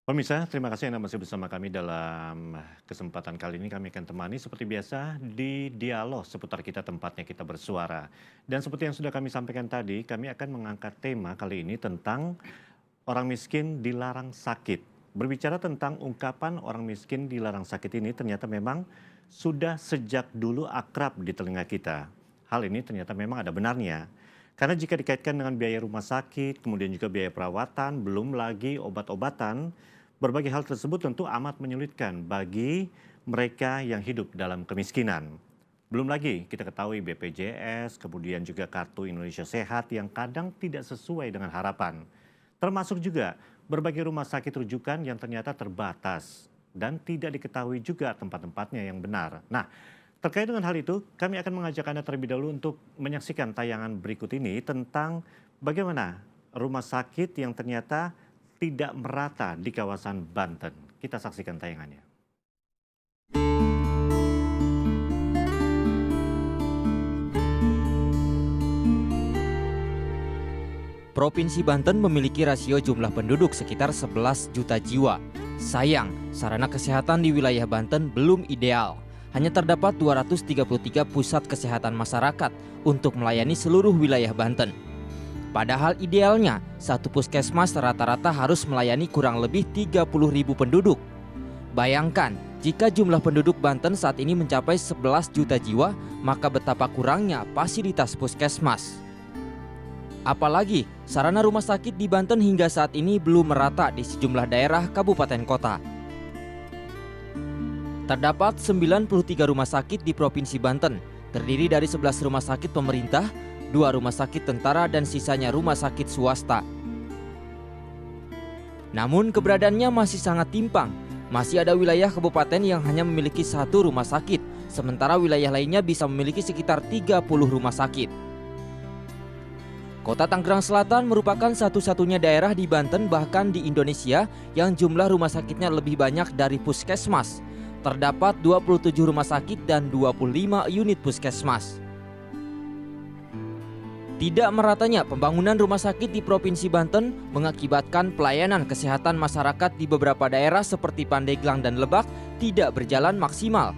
Pemirsa, terima kasih Anda masih bersama kami dalam kesempatan kali ini. Kami akan temani seperti biasa di dialog seputar kita tempatnya kita bersuara. Dan seperti yang sudah kami sampaikan tadi, kami akan mengangkat tema kali ini tentang orang miskin dilarang sakit. Berbicara tentang ungkapan orang miskin dilarang sakit ini ternyata memang sudah sejak dulu akrab di telinga kita. Hal ini ternyata memang ada benarnya. Karena jika dikaitkan dengan biaya rumah sakit, kemudian juga biaya perawatan, belum lagi obat-obatan, berbagai hal tersebut tentu amat menyulitkan bagi mereka yang hidup dalam kemiskinan. Belum lagi kita ketahui BPJS, kemudian juga Kartu Indonesia Sehat yang kadang tidak sesuai dengan harapan. Termasuk juga berbagai rumah sakit rujukan yang ternyata terbatas dan tidak diketahui juga tempat-tempatnya yang benar. Nah, terkait dengan hal itu, kami akan mengajak Anda terlebih dahulu untuk menyaksikan tayangan berikut ini tentang bagaimana rumah sakit yang ternyata tidak merata di kawasan Banten. Kita saksikan tayangannya. Provinsi Banten memiliki rasio jumlah penduduk sekitar 11 juta jiwa. Sayang, sarana kesehatan di wilayah Banten belum ideal. Hanya terdapat 233 pusat kesehatan masyarakat untuk melayani seluruh wilayah Banten. Padahal idealnya, satu puskesmas rata-rata harus melayani kurang lebih 30.000 penduduk. Bayangkan, jika jumlah penduduk Banten saat ini mencapai 11 juta jiwa, maka betapa kurangnya fasilitas puskesmas. Apalagi, sarana rumah sakit di Banten hingga saat ini belum merata di sejumlah daerah kabupaten kota. Terdapat 93 rumah sakit di Provinsi Banten, terdiri dari 11 rumah sakit pemerintah, 2 rumah sakit tentara dan sisanya rumah sakit swasta. Namun keberadaannya masih sangat timpang. Masih ada wilayah kabupaten yang hanya memiliki 1 rumah sakit, sementara wilayah lainnya bisa memiliki sekitar 30 rumah sakit. Kota Tangerang Selatan merupakan satu-satunya daerah di Banten bahkan di Indonesia yang jumlah rumah sakitnya lebih banyak dari puskesmas. Terdapat 27 rumah sakit dan 25 unit puskesmas. Tidak meratanya pembangunan rumah sakit di Provinsi Banten mengakibatkan pelayanan kesehatan masyarakat di beberapa daerah seperti Pandeglang dan Lebak tidak berjalan maksimal.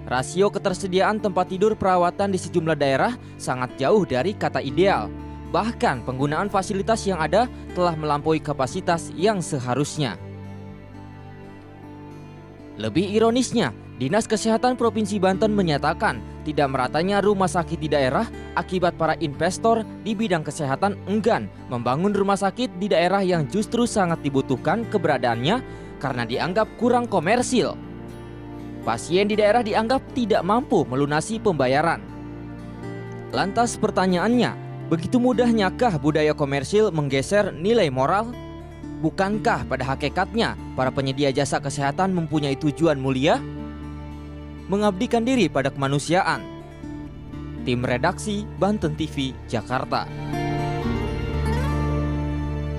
Rasio ketersediaan tempat tidur perawatan di sejumlah daerah sangat jauh dari kata ideal. Bahkan penggunaan fasilitas yang ada telah melampaui kapasitas yang seharusnya. Lebih ironisnya, Dinas Kesehatan Provinsi Banten menyatakan tidak meratanya rumah sakit di daerah akibat para investor di bidang kesehatan enggan membangun rumah sakit di daerah yang justru sangat dibutuhkan keberadaannya karena dianggap kurang komersil. Pasien di daerah dianggap tidak mampu melunasi pembayaran. Lantas pertanyaannya, begitu mudahnyakah budaya komersil menggeser nilai moral? Bukankah pada hakikatnya para penyedia jasa kesehatan mempunyai tujuan mulia? Mengabdikan diri pada kemanusiaan. Tim redaksi Banten TV, Jakarta.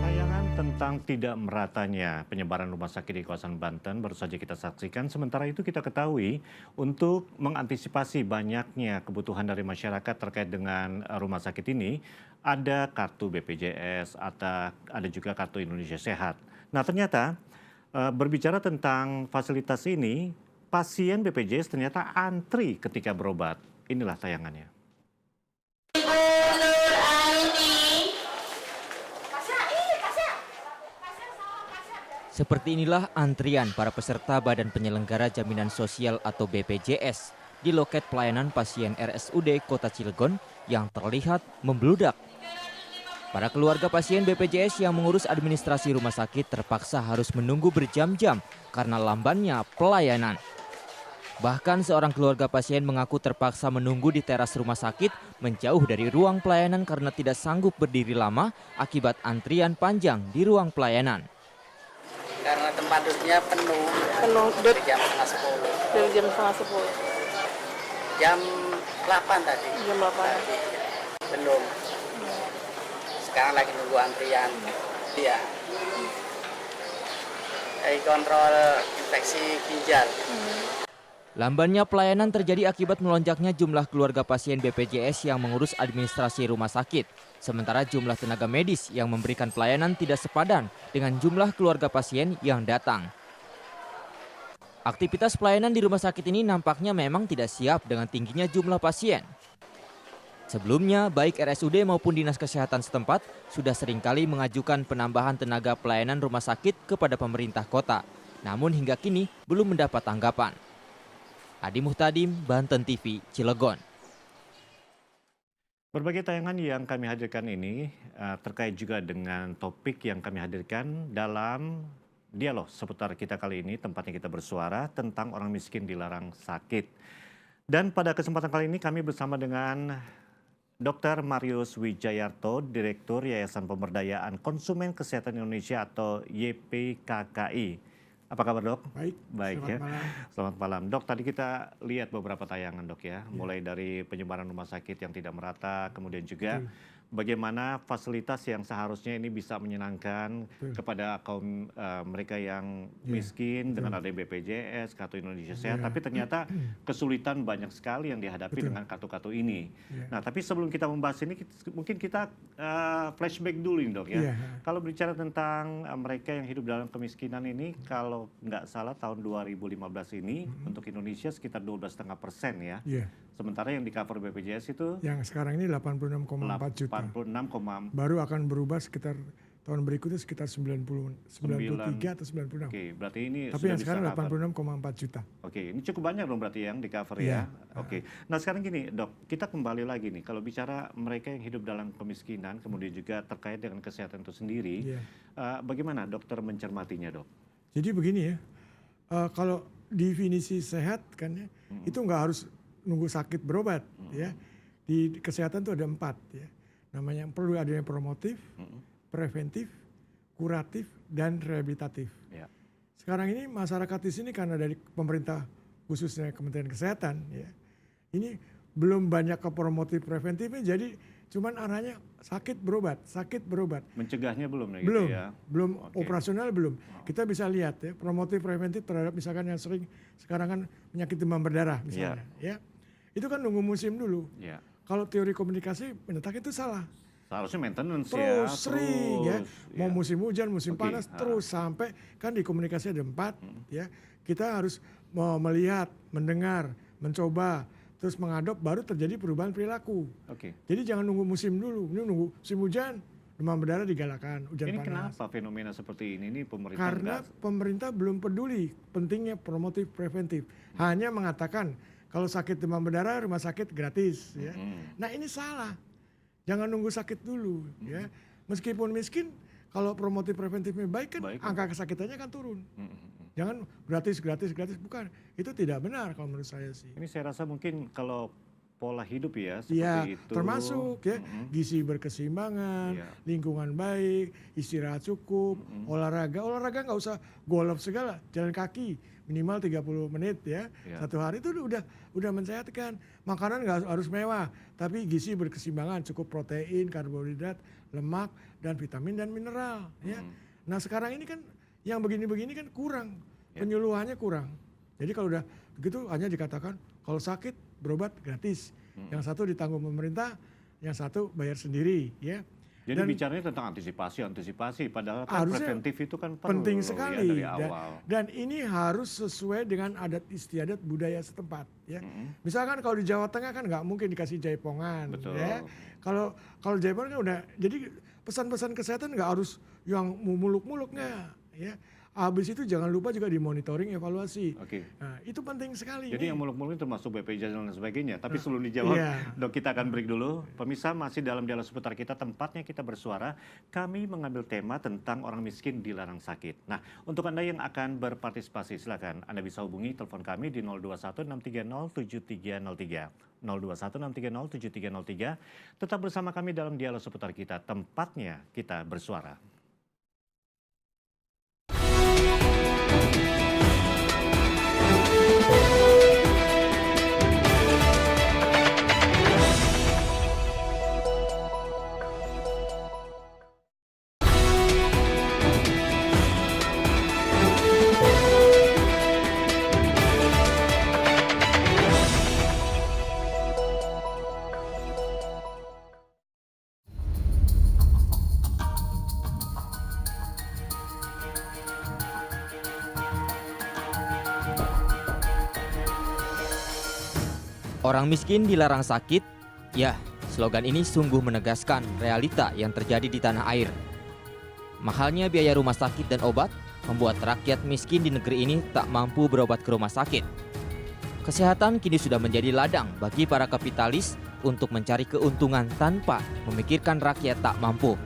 Tayangan tentang tidak meratanya penyebaran rumah sakit di kawasan Banten baru saja kita saksikan. Sementara itu kita ketahui untuk mengantisipasi banyaknya kebutuhan dari masyarakat terkait dengan rumah sakit ini, ada kartu BPJS, ada juga kartu Indonesia Sehat. Nah ternyata berbicara tentang fasilitas ini, pasien BPJS ternyata antri ketika berobat. Inilah tayangannya. Seperti inilah antrian para peserta Badan Penyelenggara Jaminan Sosial atau BPJS di loket pelayanan pasien RSUD Kota Cilegon yang terlihat membludak. Para keluarga pasien BPJS yang mengurus administrasi rumah sakit terpaksa harus menunggu berjam-jam karena lambannya pelayanan. Bahkan seorang keluarga pasien mengaku terpaksa menunggu di teras rumah sakit menjauh dari ruang pelayanan karena tidak sanggup berdiri lama akibat antrian panjang di ruang pelayanan. Karena tempat duduknya penuh dari jam setengah 10. Dari jam setengah 10. Jam 8 tadi. Jam 8. Tadi. Belum. Sekarang lagi nunggu antrian. Iya. Kontrol infeksi ginjal. Lambannya pelayanan terjadi akibat melonjaknya jumlah keluarga pasien BPJS yang mengurus administrasi rumah sakit. Sementara jumlah tenaga medis yang memberikan pelayanan tidak sepadan dengan jumlah keluarga pasien yang datang. Aktivitas pelayanan di rumah sakit ini nampaknya memang tidak siap dengan tingginya jumlah pasien. Sebelumnya, baik RSUD maupun Dinas Kesehatan setempat sudah seringkali mengajukan penambahan tenaga pelayanan rumah sakit kepada pemerintah kota. Namun hingga kini belum mendapat tanggapan. Adi Muhtadim, Banten TV, Cilegon. Berbagai tayangan yang kami hadirkan ini terkait juga dengan topik yang kami hadirkan dalam dialog seputar kita kali ini, tempatnya kita bersuara tentang orang miskin dilarang sakit. Dan pada kesempatan kali ini kami bersama dengan Dr. Marius Wijayarto, Direktur Yayasan Pemberdayaan Konsumen Kesehatan Indonesia atau YPKKI. Apa kabar, Dok? Baik, Baik selamat ya. malam. Selamat malam. Dok, tadi kita lihat beberapa tayangan, Dok ya. Mulai dari penyebaran rumah sakit yang tidak merata, kemudian juga bagaimana fasilitas yang seharusnya ini bisa menyenangkan kepada kaum mereka yang miskin dengan ada BPJS, Kartu Indonesia Sehat, tapi ternyata kesulitan banyak sekali yang dihadapi dengan kartu-kartu ini. Nah, tapi sebelum kita membahas ini, mungkin kita flashback dulu ini, Dok ya. Kalau bicara tentang mereka yang hidup dalam kemiskinan ini, kalau nggak salah tahun 2015 ini untuk Indonesia sekitar 12,5% ya. Sementara yang di cover BPJS itu yang sekarang ini 86,4 juta. 86, baru akan berubah sekitar tahun berikutnya sekitar 93 atau 96. Oke, berarti ini tapi sudah yang sekarang bisa cover. 86,4 juta. Oke, ini cukup banyak dong berarti yang di cover ya. Oke. Nah, sekarang gini, Dok, kita kembali lagi nih kalau bicara mereka yang hidup dalam kemiskinan kemudian juga terkait dengan kesehatan itu sendiri. Bagaimana dokter mencermatinya, Dok? Jadi begini ya. Kalau definisi sehat kan ya, itu nggak harus nunggu sakit berobat ya. Di kesehatan itu ada 4 ya. Namanya perlu adanya promotif, preventif, kuratif, dan rehabilitatif. Sekarang ini masyarakat di sini karena dari pemerintah khususnya Kementerian Kesehatan ya, ini belum banyak ke promotif preventifnya, jadi cuman arahnya sakit berobat. Mencegahnya belum ya? Belum, gitu ya? belum operasional belum. Kita bisa lihat ya promotif preventif terhadap misalkan yang sering sekarang kan penyakit demam berdarah misalnya ya. Itu kan nunggu musim dulu. Kalau teori komunikasi menyatakan itu salah. Seharusnya maintenance terus sering ya. Mau musim hujan, musim panas terus sampai kan di komunikasi ada 4 ya. Kita harus melihat, mendengar, mencoba, terus mengadop baru terjadi perubahan perilaku. Jadi jangan nunggu musim dulu. Ini nunggu musim hujan, demam berdarah digalakan, hujan ini panas. Kenapa fenomena seperti ini pemerintah Karena pemerintah belum peduli pentingnya promotif preventif. Hanya mengatakan kalau sakit demam berdarah rumah sakit gratis ya. Nah, ini salah. Jangan nunggu sakit dulu ya. Meskipun miskin, kalau promotif preventifnya baik kan angka kesakitannya kan turun. Jangan gratis bukan. Itu tidak benar kalau menurut saya sih. Ini saya rasa mungkin kalau pola hidup ya seperti itu. Termasuk ya gizi berkeseimbangan, lingkungan baik, istirahat cukup, olahraga nggak usah golf segala, jalan kaki minimal 30 menit ya. Satu hari itu udah mensehatkan. Makanan nggak harus mewah, tapi gizi berkeseimbangan, cukup protein, karbohidrat, lemak, dan vitamin dan mineral ya. Nah, sekarang ini kan yang begini-begini kan kurang, penyuluhannya kurang. Jadi kalau udah begitu hanya dikatakan kalau sakit berobat gratis. Yang satu ditanggung pemerintah, yang satu bayar sendiri ya. Jadi bicaranya tentang antisipasi, padahal kan preventif itu kan perlu penting sekali ya, dari awal. Dan ini harus sesuai dengan adat istiadat budaya setempat ya. Misalkan kalau di Jawa Tengah kan nggak mungkin dikasih jaipongan ya. Kalau jaipongan kan udah, jadi pesan-pesan kesehatan nggak harus yang muluk-muluk nggak ya. Habis itu jangan lupa juga dimonitoring, evaluasi. Nah, itu penting sekali. Jadi yang muluk-muluk termasuk BPJS dan sebagainya. Tapi sebelum dijawab, Dok, kita akan break dulu. Pemirsa, masih dalam dialog seputar kita, tempatnya kita bersuara. Kami mengambil tema tentang orang miskin dilarang sakit. Nah, untuk Anda yang akan berpartisipasi, silakan Anda bisa hubungi telepon kami di 021-630-7303. 021-630-7303. Tetap bersama kami dalam dialog seputar kita, tempatnya kita bersuara. Orang miskin dilarang sakit. Ya, slogan ini sungguh menegaskan realita yang terjadi di tanah air. Mahalnya biaya rumah sakit dan obat membuat rakyat miskin di negeri ini tak mampu berobat ke rumah sakit. Kesehatan kini sudah menjadi ladang bagi para kapitalis untuk mencari keuntungan tanpa memikirkan rakyat tak mampu.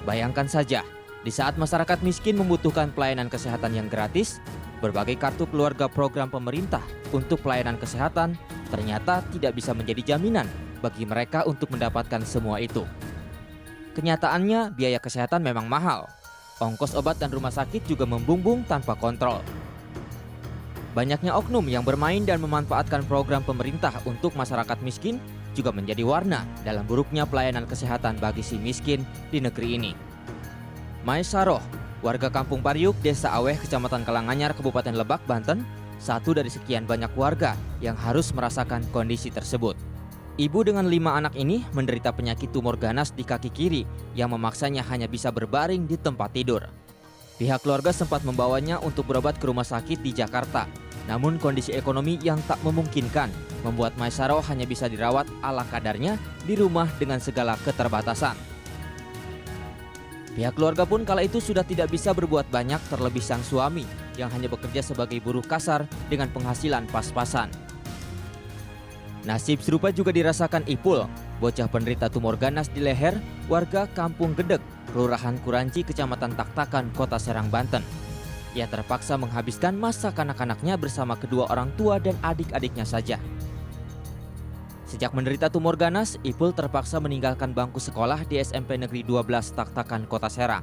Bayangkan saja, di saat masyarakat miskin membutuhkan pelayanan kesehatan yang gratis, berbagai kartu keluarga program pemerintah untuk pelayanan kesehatan ternyata tidak bisa menjadi jaminan bagi mereka untuk mendapatkan semua itu. Kenyataannya, biaya kesehatan memang mahal. Ongkos obat dan rumah sakit juga membumbung tanpa kontrol. Banyaknya oknum yang bermain dan memanfaatkan program pemerintah untuk masyarakat miskin juga menjadi warna dalam buruknya pelayanan kesehatan bagi si miskin di negeri ini. Maesaroh, warga Kampung Pariuk, Desa Aweh, Kecamatan Kalanganyar, Kabupaten Lebak, Banten, satu dari sekian banyak warga yang harus merasakan kondisi tersebut. Ibu dengan 5 anak ini menderita penyakit tumor ganas di kaki kiri yang memaksanya hanya bisa berbaring di tempat tidur. Pihak keluarga sempat membawanya untuk berobat ke rumah sakit di Jakarta. Namun kondisi ekonomi yang tak memungkinkan membuat Maesaroh hanya bisa dirawat ala kadarnya di rumah dengan segala keterbatasan. Pihak keluarga pun kala itu sudah tidak bisa berbuat banyak, terlebih sang suami yang hanya bekerja sebagai buruh kasar dengan penghasilan pas-pasan. Nasib serupa juga dirasakan Ipul, bocah penderita tumor ganas di leher, warga Kampung Gedek, Kelurahan Kuranci, Kecamatan Taktakan, Kota Serang, Banten. Ia terpaksa menghabiskan masa kanak-kanaknya bersama kedua orang tua dan adik-adiknya saja. Sejak menderita tumor ganas, Ipul terpaksa meninggalkan bangku sekolah di SMP Negeri 12 Taktakan, Kota Serang.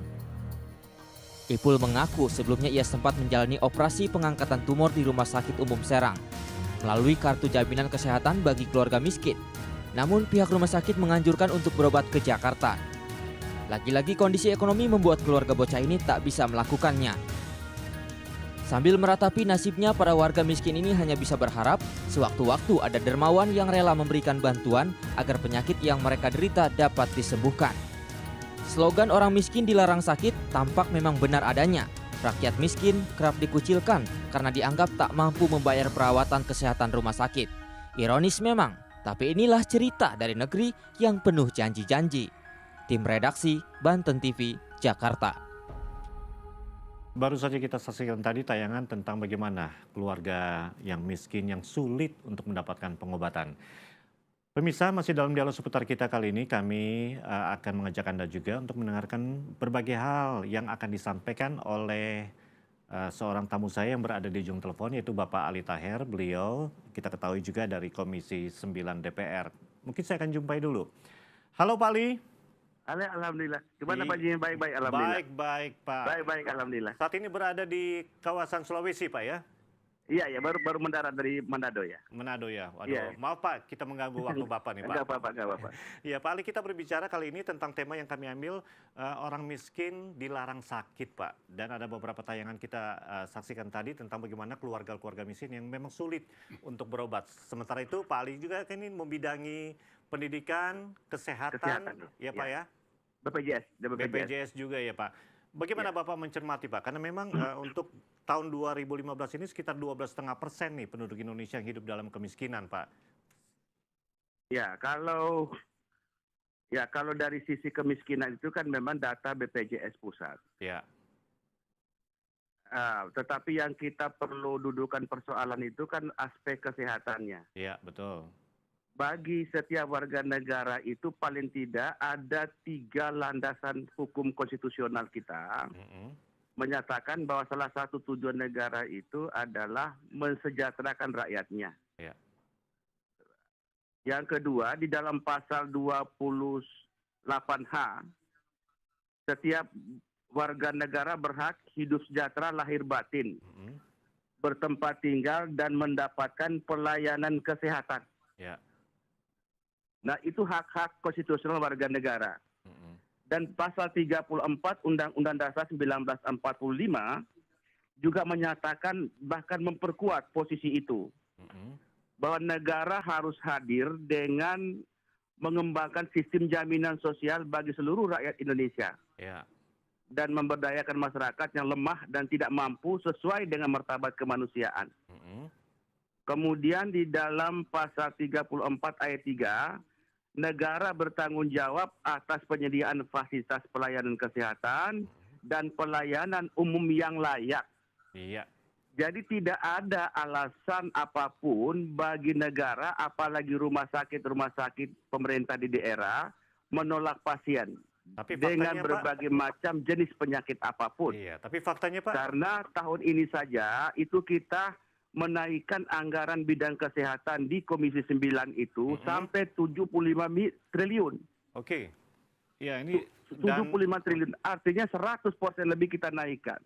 Ipul mengaku sebelumnya ia sempat menjalani operasi pengangkatan tumor di Rumah Sakit Umum Serang melalui kartu jaminan kesehatan bagi keluarga miskin. Namun pihak rumah sakit menganjurkan untuk berobat ke Jakarta. Lagi-lagi kondisi ekonomi membuat keluarga bocah ini tak bisa melakukannya. Sambil meratapi nasibnya, para warga miskin ini hanya bisa berharap sewaktu-waktu ada dermawan yang rela memberikan bantuan agar penyakit yang mereka derita dapat disembuhkan. Slogan orang miskin dilarang sakit tampak memang benar adanya. Rakyat miskin kerap dikucilkan karena dianggap tak mampu membayar perawatan kesehatan rumah sakit. Ironis memang, tapi inilah cerita dari negeri yang penuh janji-janji. Tim Redaksi, Banten TV, Jakarta. Baru saja kita saksikan tadi tayangan tentang bagaimana keluarga yang miskin yang sulit untuk mendapatkan pengobatan. Pemirsa, masih dalam dialog seputar kita kali ini, kami akan mengajak Anda juga untuk mendengarkan berbagai hal yang akan disampaikan oleh seorang tamu saya yang berada di ujung telepon, yaitu Bapak Ali Taher. Beliau kita ketahui juga dari Komisi 9 DPR. Mungkin saya akan jumpai dulu. Halo Pak Ali. Alhamdulillah. Gimana Pak Ji? Baik-baik, alhamdulillah. Baik Pak. Baik-baik, alhamdulillah. Saat ini berada di kawasan Sulawesi Pak ya? Iya, baru mendarat dari Manado ya. Manado ya. Waduh, Iya. maaf Pak, kita mengganggu waktu Bapak nih Pak. Enggak apa-apa. Ya Pak Ali, kita berbicara kali ini tentang tema yang kami ambil, orang miskin dilarang sakit Pak. Dan ada beberapa tayangan kita saksikan tadi tentang bagaimana keluarga-keluarga miskin yang memang sulit untuk berobat. Sementara itu Pak Ali juga kan ini membidangi pendidikan, kesehatan ya Pak ya? BPJS juga ya Pak. Bagaimana Bapak mencermati Pak? Karena memang untuk tahun 2015 ini sekitar 12,5% nih penduduk Indonesia yang hidup dalam kemiskinan Pak. Ya, kalau dari sisi kemiskinan itu kan memang data BPJS pusat. Ya. Tetapi yang kita perlu dudukan persoalan itu kan aspek kesehatannya. Iya, betul. Bagi setiap warga negara itu paling tidak ada 3 landasan hukum konstitusional kita menyatakan bahwa salah satu tujuan negara itu adalah mensejahterakan rakyatnya. Ya. Yang kedua, di dalam pasal 28H, setiap warga negara berhak hidup sejahtera lahir batin, bertempat tinggal dan mendapatkan pelayanan kesehatan. Ya. Nah, itu hak-hak konstitusional warga negara. Dan pasal 34 Undang-Undang Dasar 1945 juga menyatakan bahkan memperkuat posisi itu. Bahwa negara harus hadir dengan mengembangkan sistem jaminan sosial bagi seluruh rakyat Indonesia. Ya. Dan memberdayakan masyarakat yang lemah dan tidak mampu sesuai dengan martabat kemanusiaan. Kemudian di dalam pasal 34 ayat 3, negara bertanggung jawab atas penyediaan fasilitas pelayanan kesehatan dan pelayanan umum yang layak. Iya. Jadi tidak ada alasan apapun bagi negara, apalagi rumah sakit pemerintah di daerah, menolak pasien Tapi dengan faktanya, Pak, berbagai macam jenis penyakit apapun. iya, tapi faktanya, Pak, Karena tahun ini saja itu kita menaikkan anggaran bidang kesehatan di Komisi 9 itu sampai 75 triliun. oke. Ya, ini 75 triliun, artinya 100% lebih kita naikkan.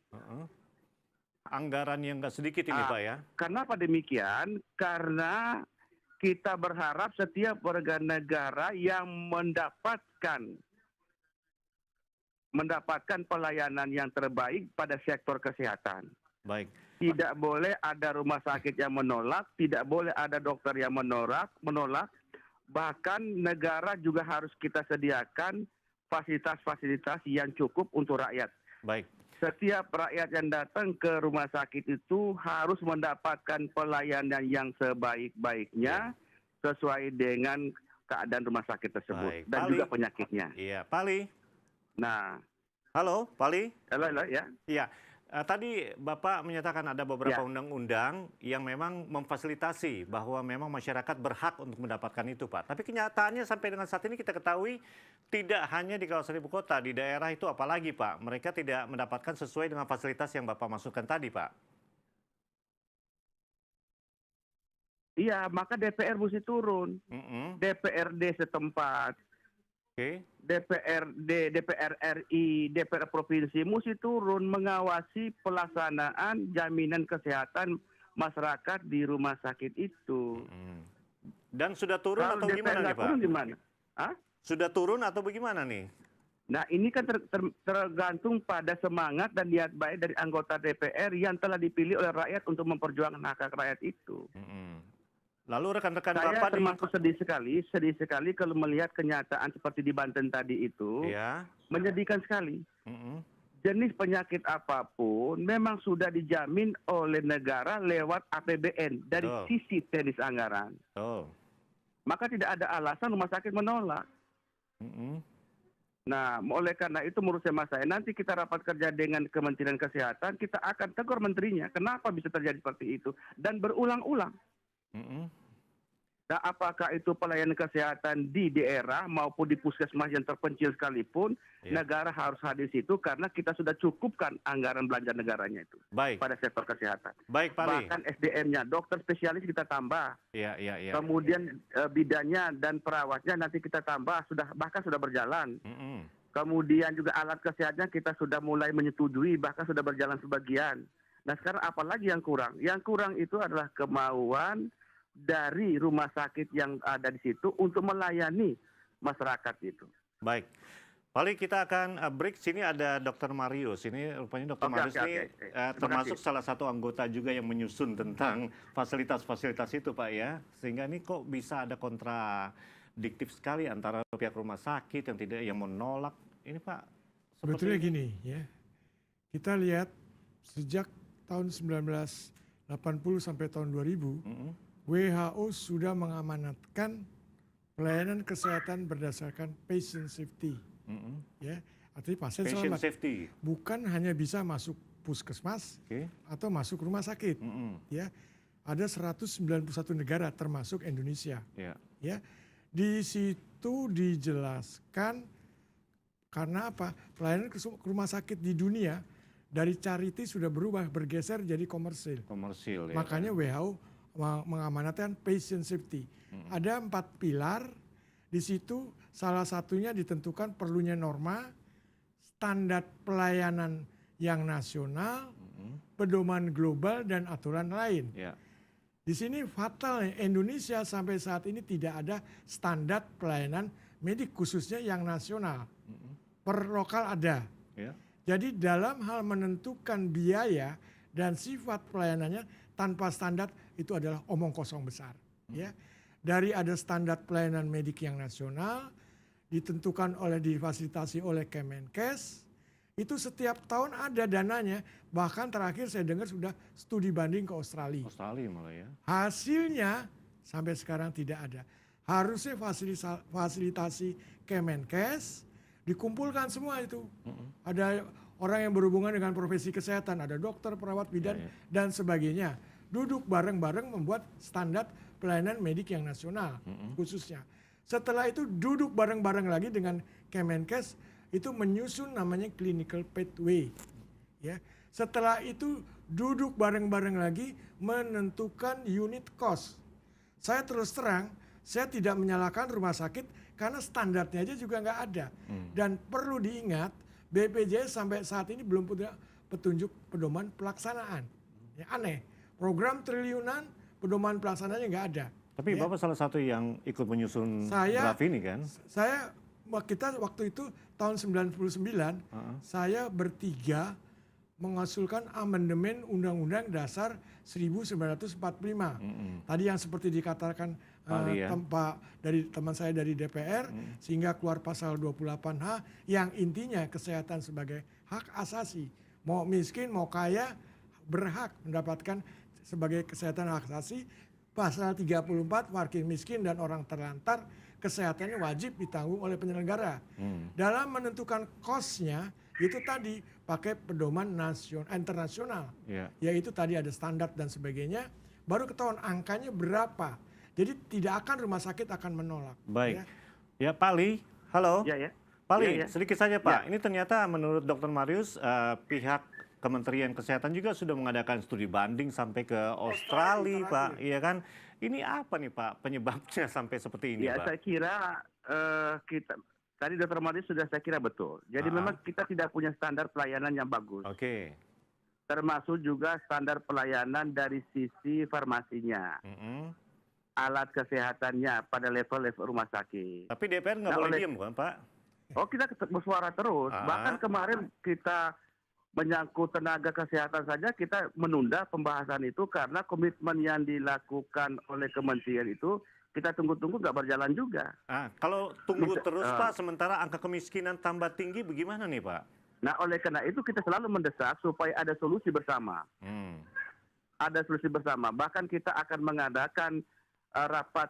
anggaran yang nggak sedikit ini, Pak, ya. Kenapa demikian? Karena kita berharap setiap warga negara yang mendapatkan pelayanan yang terbaik pada sektor kesehatan. Baik. Tidak boleh ada rumah sakit yang menolak, tidak boleh ada dokter yang menolak. Bahkan negara juga harus kita sediakan fasilitas-fasilitas yang cukup untuk rakyat. Baik. Setiap rakyat yang datang ke rumah sakit itu harus mendapatkan pelayanan yang sebaik-baiknya sesuai dengan keadaan rumah sakit tersebut. Baik. Dan Pali. juga penyakitnya. Iya, Pali. Nah, Halo, Pali. halo ya. Iya. Tadi Bapak menyatakan ada beberapa Ya. undang-undang yang memang memfasilitasi bahwa memang masyarakat berhak untuk mendapatkan itu, Pak. Tapi kenyataannya sampai dengan saat ini kita ketahui tidak hanya di kawasan ibu kota, di daerah itu apalagi, Pak. Mereka tidak mendapatkan sesuai dengan fasilitas yang Bapak maksudkan tadi, Pak. Iya, maka DPR mesti turun. Mm-mm. DPRD setempat, Oke. DPR RI, DPR provinsi mesti turun mengawasi pelaksanaan jaminan kesehatan masyarakat di rumah sakit itu. Mm. Dan sudah turun Kalau atau DPR gimana nih, nggak Pak? turun gimana? Hah? Sudah turun atau bagaimana nih? Nah, ini kan tergantung pada semangat dan niat baik dari anggota DPR yang telah dipilih oleh rakyat untuk memperjuangkan hak rakyat itu. Mm-mm. Lalu rekan-rekan Saya Bapak termasuk sedih sekali kalau melihat kenyataan seperti di Banten tadi itu. Ya. Menyedihkan sekali. Mm-mm. Jenis penyakit apapun memang sudah dijamin oleh negara lewat APBN dari Betul. sisi teknis anggaran. Oh. Maka tidak ada alasan rumah sakit menolak. Mm-mm. Nah, oleh karena itu menurut saya nanti kita rapat kerja dengan Kementerian Kesehatan, kita akan tegur menterinya. Kenapa bisa terjadi seperti itu? Dan berulang-ulang. Mm-mm. Nah, apakah itu pelayanan kesehatan di daerah maupun di puskesmas yang terpencil sekalipun, Ya. negara harus hadir di situ karena kita sudah cukupkan anggaran belanja negaranya itu Baik. pada sektor kesehatan. Baik, Pali. Bahkan SDM-nya, dokter spesialis kita tambah. Iya, iya, iya. Kemudian bidannya dan perawatnya nanti kita tambah, bahkan sudah berjalan. Mm-mm. Kemudian juga alat kesehatannya kita sudah mulai menyetujui, bahkan sudah berjalan sebagian. Nah, sekarang apalagi yang kurang? Yang kurang itu adalah kemauan dari rumah sakit yang ada di situ untuk melayani masyarakat itu. Baik. Pali, kita akan break. Sini ada Dr. Marius. Ini rupanya Dr. Marius ini Terima termasuk kasih. salah satu anggota juga yang menyusun tentang fasilitas-fasilitas itu, Pak, ya. Sehingga ini kok bisa ada kontradiktif sekali antara pihak rumah sakit yang menolak. Ini, Pak, Sebetulnya gini ya, kita lihat sejak tahun 1980 sampai tahun 2000, WHO sudah mengamanatkan pelayanan kesehatan berdasarkan patient safety. Ya, artinya pasien patient selamat. safety. Bukan hanya bisa masuk puskesmas Oke. atau masuk rumah sakit. Ya, ada 191 negara termasuk Indonesia. Ya. Ya, di situ dijelaskan karena apa? Pelayanan ke rumah sakit di dunia dari charity sudah bergeser jadi komersil. Komersil, ya. Makanya WHO mengamanatkan patient safety. Ada 4 pilar. Di situ salah satunya ditentukan perlunya norma, standar pelayanan yang nasional, pedoman global dan aturan lain. Ya. Di sini fatal Indonesia sampai saat ini tidak ada standar pelayanan medik khususnya yang nasional. Per lokal ada. Ya. Jadi dalam hal menentukan biaya dan sifat pelayanannya tanpa standar itu adalah omong kosong besar. Ya, dari ada standar pelayanan medik yang nasional ditentukan difasilitasi oleh Kemenkes, itu setiap tahun ada dananya. Bahkan terakhir saya dengar sudah studi banding ke Australia. Australia malah ya. Hasilnya sampai sekarang tidak ada. Harusnya fasilitasi Kemenkes dikumpulkan semua itu. Ada orang yang berhubungan dengan profesi kesehatan, ada dokter, perawat, bidan, dan sebagainya. Duduk bareng-bareng membuat standar pelayanan medik yang nasional khususnya. Setelah itu duduk bareng-bareng lagi dengan Kemenkes, itu menyusun namanya clinical pathway. Ya. Setelah itu duduk bareng-bareng lagi menentukan unit cost. Saya terus terang, saya tidak menyalahkan rumah sakit karena standarnya aja juga nggak ada. Dan perlu diingat, BPJS sampai saat ini belum punya petunjuk pedoman pelaksanaan. Ya, aneh, program triliunan, pedoman pelaksanaannya nggak ada. Tapi ya. Bapak salah satu yang ikut menyusun draft ini kan? Kita waktu itu tahun 99, saya bertiga mengusulkan amandemen Undang-Undang Dasar 1945. Tadi yang seperti dikatakan dari teman saya dari DPR, sehingga keluar pasal 28H yang intinya kesehatan sebagai hak asasi. Mau miskin, mau kaya, berhak mendapatkan sebagai kesehatan hak asasi. Pasal 34, wakil miskin dan orang terlantar, kesehatannya wajib ditanggung oleh penyelenggara. Dalam menentukan cost-nya, itu tadi pakai pedoman internasional. Yaitu tadi ada standar dan sebagainya, baru ketahuan angkanya berapa. Jadi tidak akan rumah sakit akan menolak. Baik. Ya Pak Ali, halo. Ya. Pak Ali, sedikit saja Pak. Ini ternyata menurut Dr. Marius, pihak Kementerian Kesehatan juga sudah mengadakan studi banding sampai ke Australia, Pak. Iya kan? Ini apa nih Pak penyebabnya sampai seperti ini, Pak? Saya kira tadi Dr. Marius sudah saya kira betul. Jadi memang kita tidak punya standar pelayanan yang bagus. Oke. Termasuk juga standar pelayanan dari sisi farmasinya. Alat kesehatannya pada level-level rumah sakit. Tapi DPR nggak boleh diam kan Pak? Oh, kita bersuara terus. Bahkan kemarin kita menyangkut tenaga kesehatan saja kita menunda pembahasan itu karena komitmen yang dilakukan oleh kementerian itu kita tunggu-tunggu nggak berjalan juga. Kalau tunggu terus Pak, sementara angka kemiskinan tambah tinggi bagaimana nih Pak? Nah oleh karena itu kita selalu mendesak supaya ada solusi bersama. Ada solusi bersama. Bahkan kita akan mengadakan rapat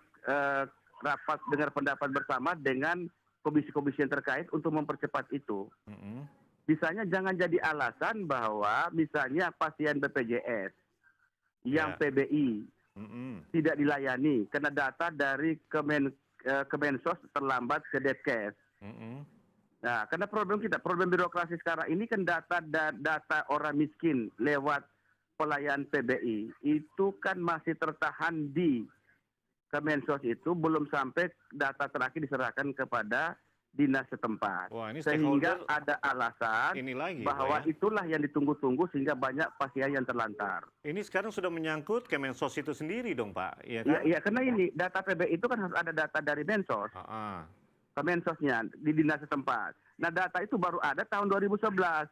dengar pendapat bersama dengan komisi-komisi yang terkait untuk mempercepat itu. Misalnya jangan jadi alasan bahwa misalnya pasien BPJS yang PBI tidak dilayani karena data dari Kemensos terlambat ke Depkes. Nah, karena problem birokrasi sekarang ini kan data orang miskin lewat pelayan PBI itu kan masih tertahan di Kemensos itu belum sampai data terakhir diserahkan kepada dinas setempat. Sehingga ada alasan bahwa itulah yang ditunggu-tunggu sehingga banyak pasien yang terlantar. Ini sekarang sudah menyangkut Kemensos itu sendiri dong Pak, iya kan? Iya, karena ini data PBI itu kan harus ada data dari Mensos. Kemensosnya di dinas setempat. Nah data itu baru ada tahun 2011.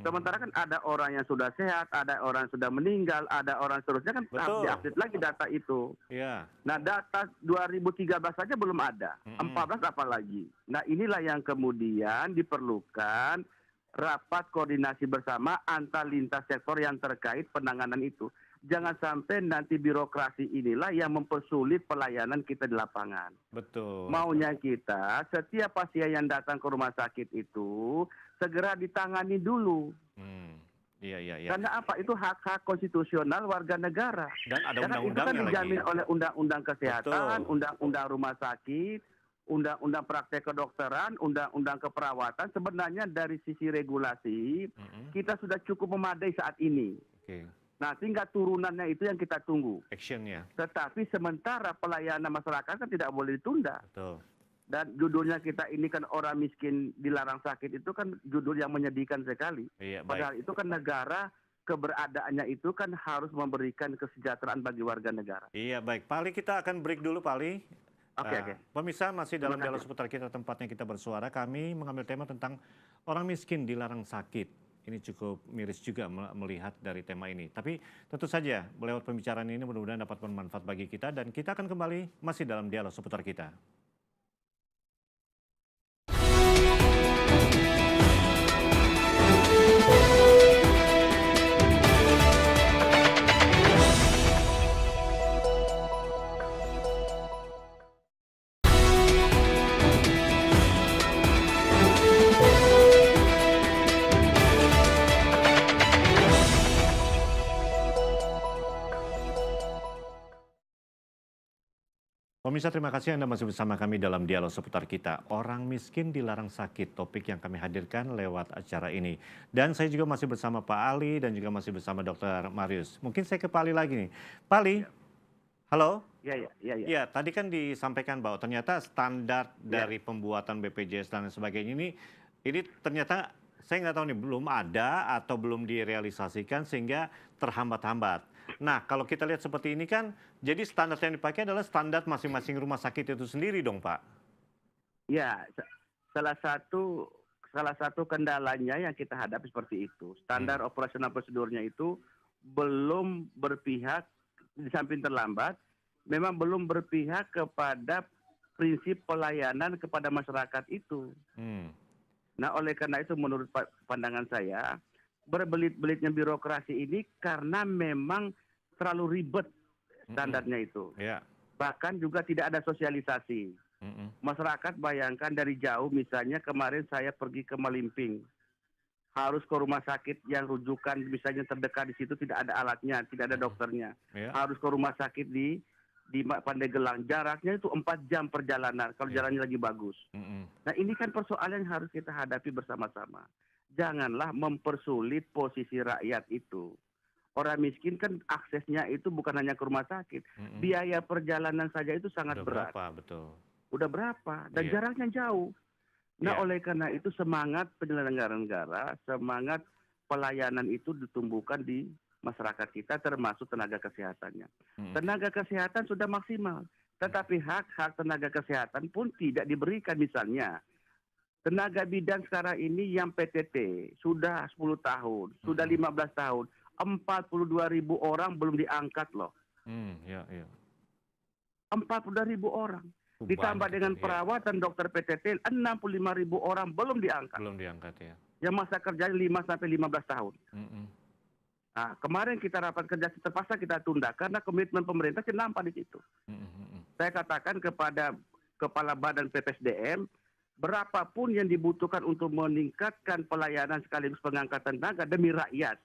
Sementara kan ada orang yang sudah sehat, ada orang yang sudah meninggal, ada orang seterusnya kan harus diupdate lagi data itu. Nah data 2013 saja belum ada, 14 apalagi. Nah inilah yang kemudian diperlukan rapat koordinasi bersama antar lintas sektor yang terkait penanganan itu. Jangan sampai nanti birokrasi inilah yang mempersulit pelayanan kita di lapangan. Betul. Maunya kita setiap pasien yang datang ke rumah sakit itu segera ditangani dulu. Iya. Karena apa? Itu hak-hak konstitusional warga negara. Dan ada karena itu kan dijamin oleh undang-undang kesehatan, undang-undang rumah sakit, undang-undang praktek kedokteran, undang-undang keperawatan. Sebenarnya dari sisi regulasi kita sudah cukup memadai saat ini. Nah, tinggal turunannya itu yang kita tunggu. Actionnya. Tetapi sementara pelayanan masyarakat kan tidak boleh ditunda. Betul. Dan judulnya kita ini kan orang miskin dilarang sakit itu kan judul yang menyedihkan sekali. Padahal itu kan negara keberadaannya itu kan harus memberikan kesejahteraan bagi warga negara. Iya baik, Pak Ali kita akan break dulu Pak Ali. Oke. Pemirsa masih dalam dialog seputar kita tempatnya kita bersuara. Kami mengambil tema tentang orang miskin dilarang sakit. Ini cukup miris juga melihat dari tema ini. Tapi tentu saja lewat pembicaraan ini mudah-mudahan dapat bermanfaat bagi kita. Dan kita akan kembali masih dalam dialog seputar kita. Pemirsa, terima kasih Anda masih bersama kami dalam dialog seputar kita. Orang miskin dilarang sakit, topik yang kami hadirkan lewat acara ini. Dan saya juga masih bersama Pak Ali dan juga masih bersama Dr. Marius. Mungkin saya ke Pak Ali lagi nih. Pak Ali, halo? Ya. Ya, tadi kan disampaikan bahwa ternyata standar dari pembuatan BPJS dan sebagainya ini ternyata saya nggak tahu nih belum ada atau belum direalisasikan sehingga terhambat-hambat. Nah, kalau kita lihat seperti ini kan, jadi standar yang dipakai adalah standar masing-masing rumah sakit itu sendiri dong, Pak? Ya, salah satu kendalanya yang kita hadapi seperti itu. Standar operasional prosedurnya itu belum berpihak, di samping terlambat, memang belum berpihak kepada prinsip pelayanan kepada masyarakat itu. Nah, oleh karena itu menurut pandangan saya, berbelit-belitnya birokrasi ini karena memang terlalu ribet standarnya itu. Bahkan juga tidak ada sosialisasi. Masyarakat bayangkan dari jauh, misalnya kemarin saya pergi ke Malimping. Harus ke rumah sakit yang rujukan misalnya terdekat di situ tidak ada alatnya, tidak ada dokternya. Harus ke rumah sakit di Pandeglang, jaraknya itu 4 jam perjalanan kalau jalannya lagi bagus. Nah, ini kan persoalan yang harus kita hadapi bersama-sama. Janganlah mempersulit posisi rakyat itu. Orang miskin kan aksesnya itu bukan hanya ke rumah sakit. Biaya perjalanan saja itu sangat berat. Udah berapa? Dan jaraknya jauh. Nah, oleh karena itu semangat penyelenggara negara, semangat pelayanan itu ditumbuhkan di masyarakat kita termasuk tenaga kesehatannya. Tenaga kesehatan sudah maksimal. Tetapi hak-hak tenaga kesehatan pun tidak diberikan. Misalnya, tenaga bidan sekarang ini yang PTT sudah 10 tahun, sudah 15 tahun, 42.000 orang belum diangkat loh. 42.000 orang. Ditambah dengan perawatan dokter PTT, 65.000 orang belum diangkat. Yang masa kerjanya 5 sampai 15 tahun. Nah, kemarin kita rapat kerja terpaksa kita tunda karena komitmen pemerintah nampak di situ. Saya katakan kepada Kepala Badan PPSDM, berapapun yang dibutuhkan untuk meningkatkan pelayanan sekaligus pengangkatan tenaga demi rakyat.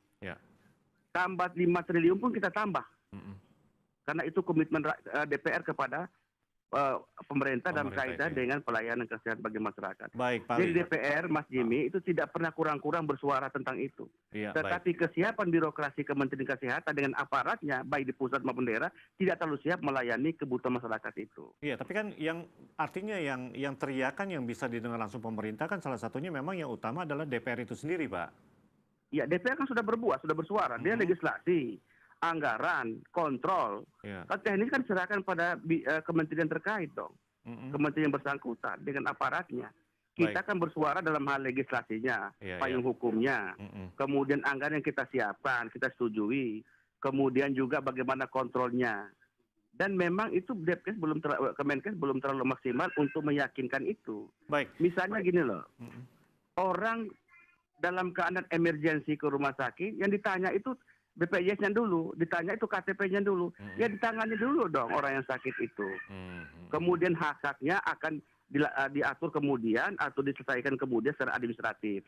Tambah 5 triliun pun kita tambah. Karena itu komitmen DPR kepada pemerintah dalam kaitan dengan pelayanan kesehatan bagi masyarakat. Jadi DPR, Mas Jimmy, itu tidak pernah kurang-kurang bersuara tentang itu. Tetapi kesiapan birokrasi Kementerian Kesehatan dengan aparatnya, baik di pusat maupun daerah, tidak terlalu siap melayani kebutuhan masyarakat itu. Iya, tapi kan yang artinya yang teriakan yang bisa didengar langsung pemerintah kan salah satunya memang yang utama adalah DPR itu sendiri, Pak. Ya, DPR kan sudah berbuat, sudah bersuara. Dia legislasi, anggaran, kontrol. Kan teknis kan diserahkan pada kementerian terkait dong. Kementerian yang bersangkutan dengan aparatnya. Kita kan bersuara dalam hal legislasinya, payung hukumnya. Kemudian anggaran yang kita siapkan, kita setujui. Kemudian juga bagaimana kontrolnya. Dan memang itu Kemenkes belum terlalu maksimal untuk meyakinkan itu. Misalnya gini loh, orang dalam keadaan emergensi ke rumah sakit, yang ditanya itu BPJS-nya dulu, ditanya itu KTP-nya dulu. Ya ditangani dulu dong orang yang sakit itu. Kemudian hak-haknya akan diatur kemudian atau diselesaikan kemudian secara administratif.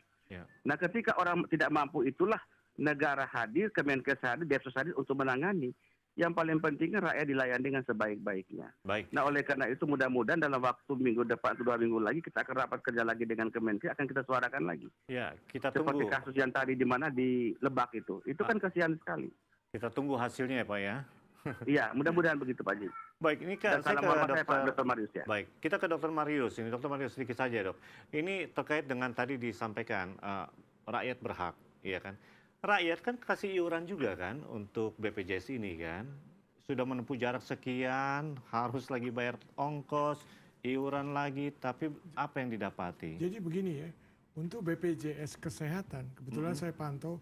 Nah, ketika orang tidak mampu itulah negara hadir, Kemenkes hadir, Depsos hadir untuk menangani. Yang paling pentingnya rakyat dilayani dengan sebaik-baiknya. Nah, oleh karena itu mudah-mudahan dalam waktu minggu depan atau 2 minggu lagi kita akan rapat kerja lagi dengan Kemenkes, akan kita suarakan lagi. Kita seperti tunggu. kasus yang tadi di mana di Lebak itu kan kasihan sekali. Kita tunggu hasilnya ya, Pak ya. Iya, mudah-mudahan begitu, Pak Ji. Baik, ini saya ke Dr. Marius ya. Baik, kita ke Dr. Marius. Ini Dr. Marius sedikit saja, Dok. Ini terkait dengan tadi disampaikan rakyat berhak, iya kan? Rakyat kan kasih iuran juga kan untuk BPJS ini kan. Sudah menempuh jarak sekian, harus lagi bayar ongkos, iuran lagi, tapi apa yang didapati? Jadi begini ya, untuk BPJS Kesehatan, kebetulan saya pantau